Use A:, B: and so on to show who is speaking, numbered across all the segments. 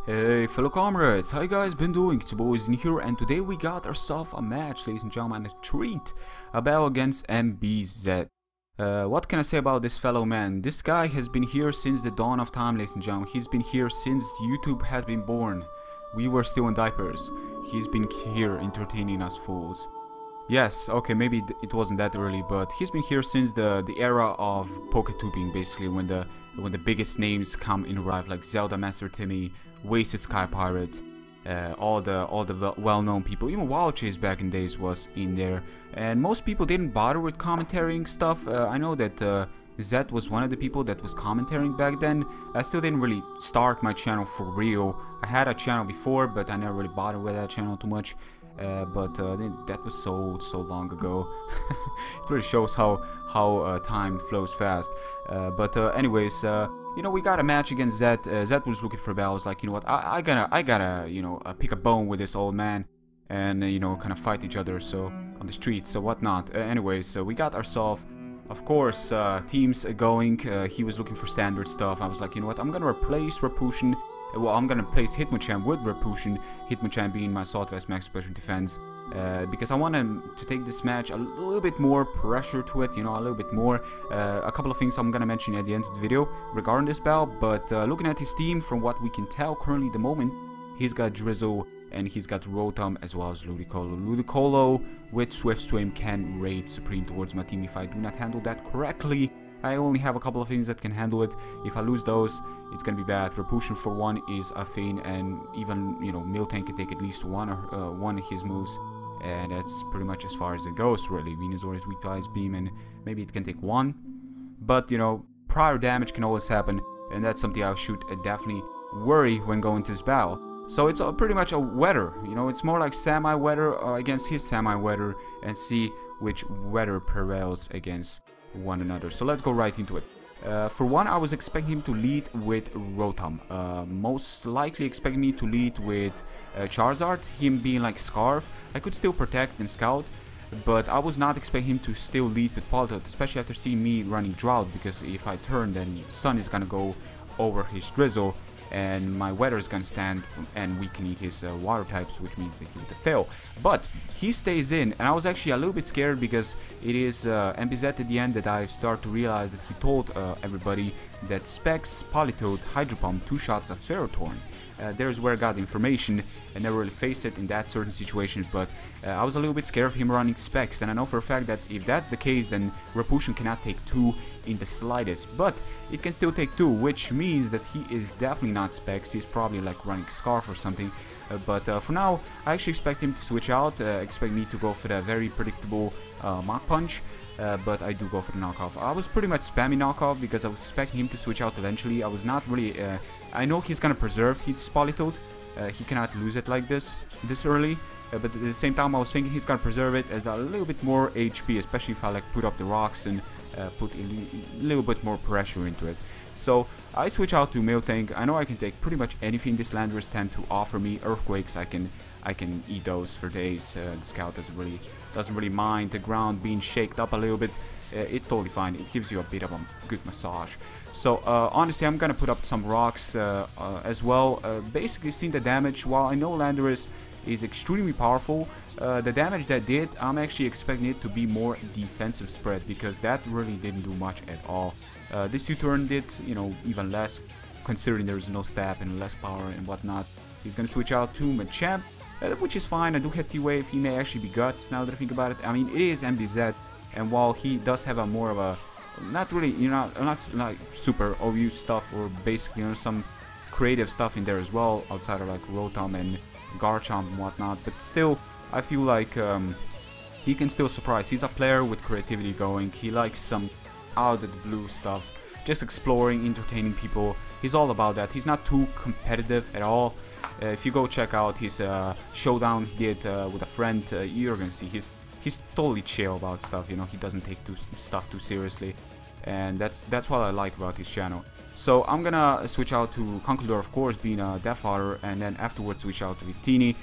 A: Hey fellow comrades, how you guys been doing? It's your boys in here, and today we got ourselves a match, ladies and gentlemen, a treat, a battle against NBZ. What can I say about this fellow man? This guy has been here since the dawn of time, ladies and gentlemen. He's been here since YouTube has been born. We were still in diapers. He's been here entertaining us fools. Yes, okay, maybe it wasn't that early, but he's been here since the era of PokeTubing, basically, when the biggest names come in arrive, like Zelda Master Timmy, Wasted Sky Pirate, all the well-known people. Even Wild Chase back in days was in there, and most people didn't bother with commentating stuff. I know that Zed was one of the people that was commentating back then. I still didn't really start my channel for real. I had a channel before, but I never really bothered with that channel too much. But that was so long ago. It really shows how time flows fast. But anyways, you know, we got a match against Zed. Zed was looking for a battle. I was like, you know what, I gotta you know, pick a bone with this old man, and you know, kind of fight each other so on the streets, so whatnot. Anyways, so we got ourselves, of course, teams going. He was looking for standard stuff. I was like, you know what, I'm gonna replace Rapushin. Well, I'm gonna place Hitmonchan with Rapushin, Hitmonchan being my Assault Vest Max Special Defense, because I want him to take this match a little bit more pressure to it, you know, a little bit more. A couple of things I'm gonna mention at the end of the video regarding this battle, but looking at his team, from what we can tell currently at the moment, he's got Drizzle and he's got Rotom as well as Ludicolo. Ludicolo with Swift Swim can raid Supreme towards my team if I do not handle that correctly. I only have a couple of things that can handle it. If I lose those, it's gonna be bad. Repulsion for one is a thing, and even, you know, Miltank can take at least one of his moves, and that's pretty much as far as it goes, really. Venusaur is weak to Ice Beam, and maybe it can take one, but you know, prior damage can always happen, and that's something I should definitely worry when going to this battle. So it's pretty much a weather, you know, it's more like semi-weather against his semi-weather, and see which weather prevails against one another. So let's go right into it. For one, I was expecting him to lead with Rotom. Most likely expecting me to lead with Charizard, him being like Scarf. I could still protect and scout, but I was not expecting him to still lead with Politoed, especially after seeing me running Drought, because if I turn, then Sun is gonna go over his Drizzle, and my weather is gonna stand and weaken his water types, which means that he would fail. But he stays in, and I was actually a little bit scared, because it is NBZ at the end that I start to realize that he told everybody that Specs, Politoed, Hydro Pump, 2 shots of Ferrothorn. There's where I got the information. I never really faced it in that certain situation, but I was a little bit scared of him running Specs, and I know for a fact that if that's the case, then Rapushin cannot take 2 in the slightest, but it can still take 2, which means that he is definitely not Specs. He's probably like running Scarf or something, but for now I actually expect him to switch out, expect me to go for the very predictable Mach Punch. But I do go for the knockoff. I was pretty much spamming knockoff because I was expecting him to switch out eventually. I was not really... I know he's gonna preserve his Politoed. He cannot lose it like this early. But at the same time, I was thinking he's gonna preserve it at a little bit more HP, especially if I like put up the rocks and put a little bit more pressure into it. So I switch out to Miltank. I know I can take pretty much anything this Landorus tend to offer me. Earthquakes, I can eat those for days. The Scout doesn't really mind the ground being shaked up a little bit. It's totally fine. It gives you a bit of a good massage. So honestly, I'm gonna put up some rocks as well. Basically, seeing the damage. While I know Landorus is extremely powerful, the damage that did, I'm actually expecting it to be more defensive spread, because that really didn't do much at all. This U-turn did, you know, even less, considering there's no stab and less power and whatnot. He's gonna switch out to Machamp, which is fine. I do have T-Wave. He may actually be Guts now that I think about it. I mean, it is MBZ, and while he does have a more of a, not really, you know, not like super OU stuff, or basically, you know, some creative stuff in there as well, outside of like Rotom and Garchomp and whatnot, but still, I feel like he can still surprise. He's a player with creativity going. He likes some out of the blue stuff, just exploring, entertaining people. He's all about that. He's not too competitive at all. If you go check out his showdown he did with a friend, you're gonna see he's totally chill about stuff. You know, he doesn't take stuff too seriously, and that's what I like about his channel. So I'm gonna switch out to Conkeldurr, of course, being a Deathfather, and then afterwards switch out to Victini,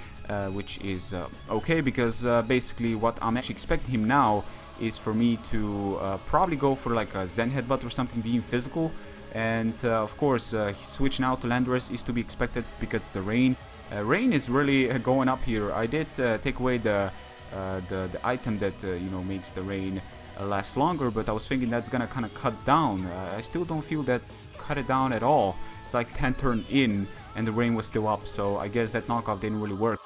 A: which is okay, because basically what I'm actually expecting him now is for me to probably go for like a Zen Headbutt or something, being physical, And of course, switching out to Landorus is to be expected because of the rain. Rain is really going up here. I did take away the item that you know, makes the rain last longer, but I was thinking that's gonna kind of cut down. I still don't feel that cut it down at all. It's like 10 turn in and the rain was still up, so I guess that knockoff didn't really work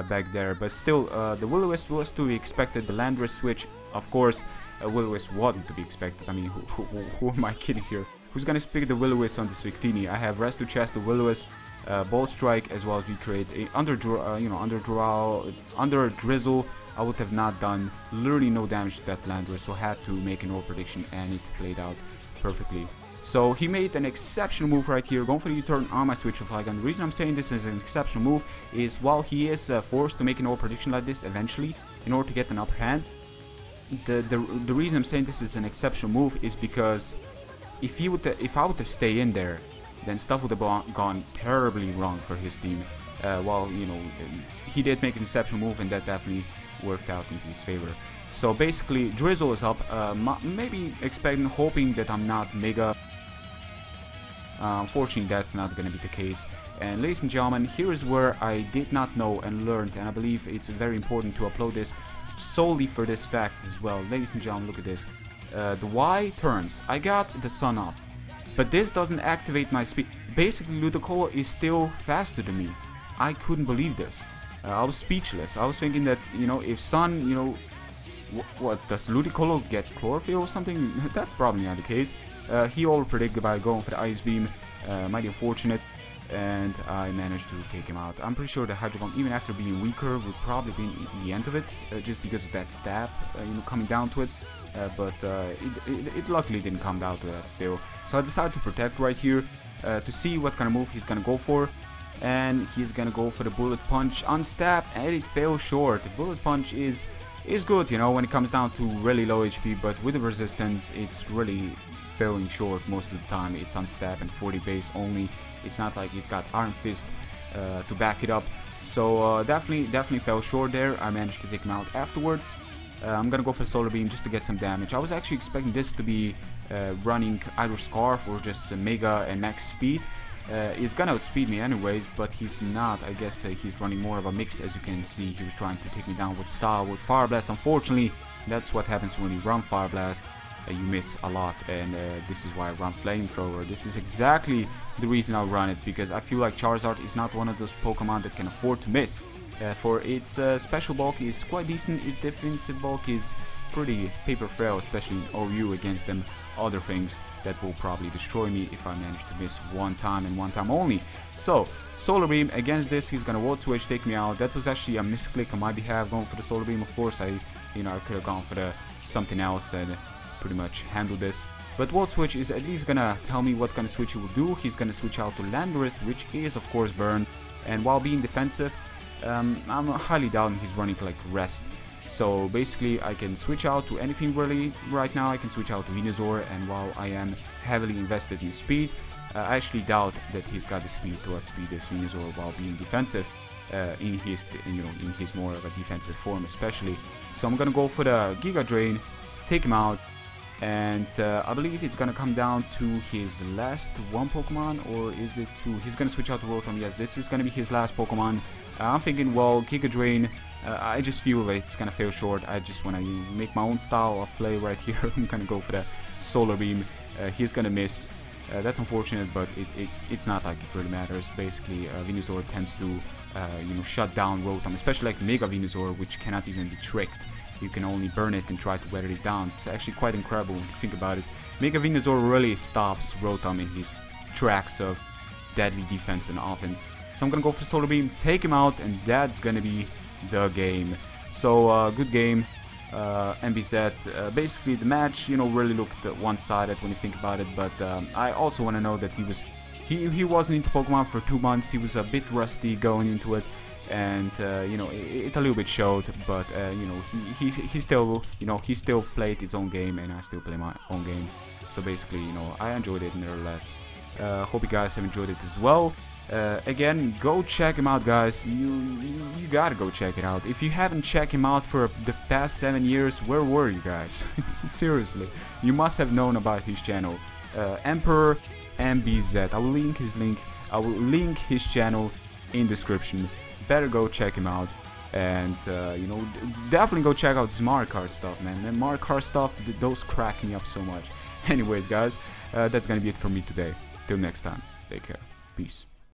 A: back there. But still, the Will-O-Wisp was to be expected. The Landorus switch, of course, Will-O-Wisp wasn't to be expected. I mean, who am I kidding here? Who's gonna pick the Will-O-Wisp on this Victini? I have Rest to Chest the Will-O-Wisp, Bolt Strike, as well as we create a under Drizzle. I would have not done literally no damage to that Landorus, so I had to make an orb prediction, and it played out perfectly. So he made an exceptional move right here, going for the U-turn on my switch of Flygon. The reason I'm saying this is an exceptional move is while he is forced to make an orb prediction like this eventually in order to get an upper hand, the reason I'm saying this is an exceptional move is because if I would have stayed in there, then stuff would have gone terribly wrong for his team. While, you know, he did make an exceptional move, and that definitely worked out into his favor. So basically, Drizzle is up, maybe hoping that I'm not Mega. Unfortunately, that's not going to be the case. And ladies and gentlemen, here is where I did not know and learned, and I believe it's very important to upload this solely for this fact as well. Ladies and gentlemen, look at this. The Y turns. I got the sun up, but this doesn't activate my speed. Basically, Ludicolo is still faster than me. I couldn't believe this. I was speechless. I was thinking that, you know, if sun, you know, what, does Ludicolo get chlorophyll or something? That's probably not the case. He over-predicted by going for the Ice Beam. Mighty unfortunate, and I managed to take him out. I'm pretty sure the Hydro Bomb, even after being weaker, would probably be the end of it, just because of that stab, you know, coming down to it. But it luckily didn't come down to that still. So I decided to protect right here to see what kind of move he's gonna go for. And he's gonna go for the Bullet Punch on stab, and it fell short. The Bullet Punch is good, you know, when it comes down to really low HP, but with the resistance, it's really falling short most of the time. It's on stab and 40 base only. It's not like it's got Iron Fist to back it up. So definitely fell short there. I managed to take him out afterwards. I'm gonna go for Solar Beam just to get some damage. I was actually expecting this to be running either Scarf or just Mega and max speed. He's gonna outspeed me anyways, but he's not. I guess he's running more of a mix. As you can see, he was trying to take me down with style, with Fire Blast. Unfortunately, that's what happens when you run Fire Blast. You miss a lot, and this is why I run Flamethrower. This is exactly the reason I run it, because I feel like Charizard is not one of those Pokemon that can afford to miss. For its special bulk is quite decent, its defensive bulk is pretty paper frail, especially in OU against them other things that will probably destroy me if I manage to miss one time and one time only. So Solar Beam against this, he's gonna Volt Switch, take me out. That was actually a misclick on my behalf, going for the Solar Beam. Of course, I could have gone for the something else and pretty much handle this. But Volt Switch is at least gonna tell me what kind of switch he will do. He's gonna switch out to Landorus, which is of course Burn, and while being defensive, I'm highly doubting he's running like Rest. So basically I can switch out to anything really right now. I can switch out to Venusaur, and while I am heavily invested in speed, I actually doubt that he's got the speed to outspeed this Venusaur while being defensive in his more of a defensive form especially. So I'm gonna go for the Giga Drain, take him out, and I believe it's gonna come down to his last one Pokemon, or is it two? He's gonna switch out to Rotom. Yes, this is gonna be his last Pokemon. I'm thinking, well, Giga Drain, I just feel like it's gonna fail short. I just wanna make my own style of play right here. I'm gonna go for the Solar Beam. He's gonna miss. That's unfortunate, but it's not like it really matters. Basically, Venusaur tends to shut down Rotom, especially like Mega Venusaur, which cannot even be tricked. You can only burn it and try to weather it down. It's actually quite incredible when you think about it. Mega Venusaur really stops Rotom in his tracks of deadly defense and offense. So I'm gonna go for the Solar Beam, take him out, and that's gonna be the game. So good game, NBZ. Basically the match, really looked one-sided when you think about it. But I also want to know that he wasn't into Pokemon for 2 months. He was a bit rusty going into it, and it a little bit showed. But he still played his own game, and I still play my own game. So basically, I enjoyed it nevertheless. Hope you guys have enjoyed it as well. Again, go check him out, guys. You gotta go check it out. If you haven't checked him out for the past 7 years, where were you guys? Seriously, you must have known about his channel. Emperor NBZ. I will link his channel in description. Better go check him out. And you know, definitely go check out this Mario Kart stuff, man. And Mario Kart stuff, those crack me up so much. Anyways, guys, that's gonna be it for me today. Till next time, take care, peace.